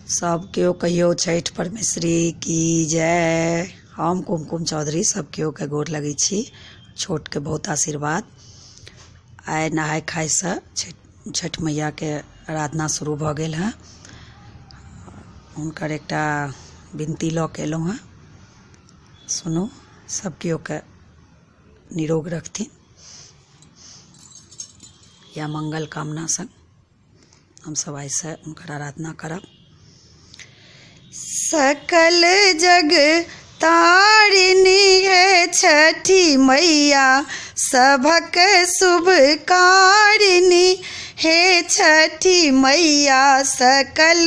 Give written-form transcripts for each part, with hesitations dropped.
सब केओ कहियो छठि परमेश्वरी की जय। हम कुमकुम चौधरी सब केओ के गोर लगै छी, छोट के बहुत आशीर्वाद। आइ नहाय खाय से छठ मैया के आराधना शुरू भऽ गेल है। हुनकर एकटा विनती लऽ के एलहुँ हैं, सुनू। सब केओ के निरोग रखथिन या मंगल कामना संग हम सब आइ से हुनकर आराधना करब। सकल जग तारिणी है छठी मैया, सभक शुभ कारिणी हे छठी मैया। सकल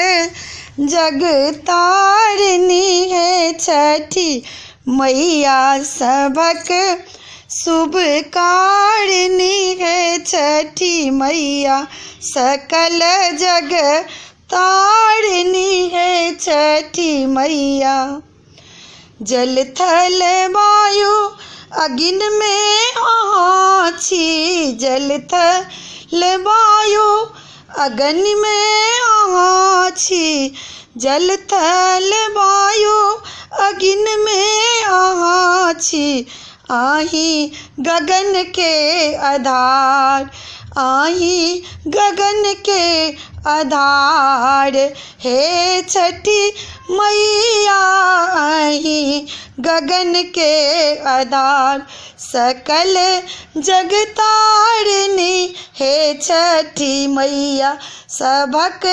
जग तारिणी है छठी मैया, सभक शुभ कारिणी है छठी मैया। सकल जग तारिणी है छठी मैया। जल थल वायु अग्नि में आछी, जल थल वायु अग्नि में आछी, जल थल वायु अग्नि में आछी। आही गगन के आधार, आही गगन के आधार हे छठी मैया, आही गगन के आधार। सकल जग तारिणी हे छठी मैया, सभक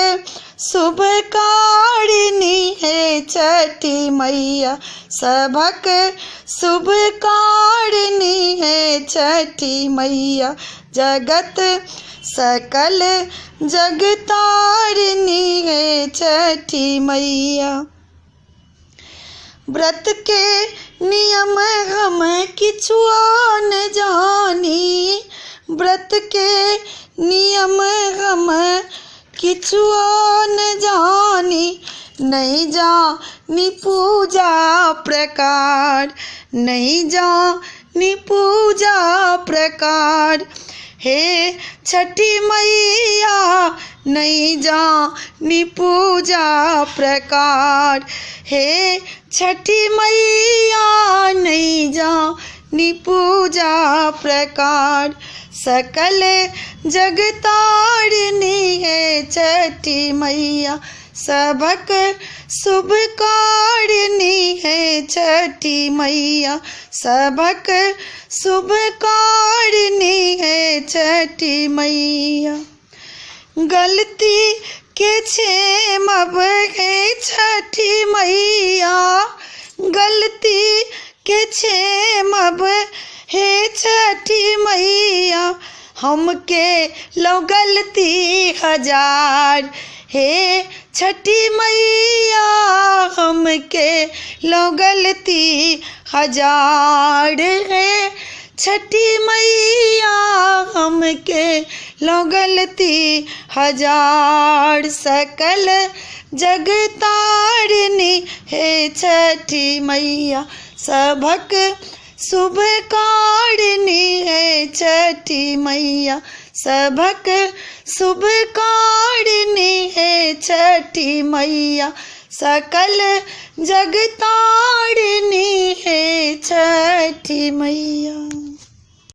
शुभ कारिणी हे छठी मैया। सभक शुभ कारिणी है छठी मैया। जगत सकल जग तारिणी है छठी मैया। व्रत के नियम हम किछुओ न जानी, व्रत के नियम हम किछुओ न जानी। नहीं जानी पूजा प्रकार, नहीं जानी पूजा प्रकार हे छठी मैया। नहीं जानी पूजा प्रकार हे छठी मैया, नहीं जानी पूजा प्रकार। सकल जग तारिणी है छठी मैया, सभक शुभ कारिणी है छठी मैया। सभक शुभ कारिणी है छठी मैया। गलती के क्षेमब है छठी मैया, गलती के क्षेमब है छठी मैया। हमके लो गलती हजार हे छठी मैया, हमके लो गलती हजार है छठी मैया। हमके लो गलती हजार। सकल जग तारिणी है छठी मैया, सभक शुभ कारिणी है छठी मैया। सभक शुभ कारिणी है छठी मैया। सकल जग तारिणी है छठी मैया।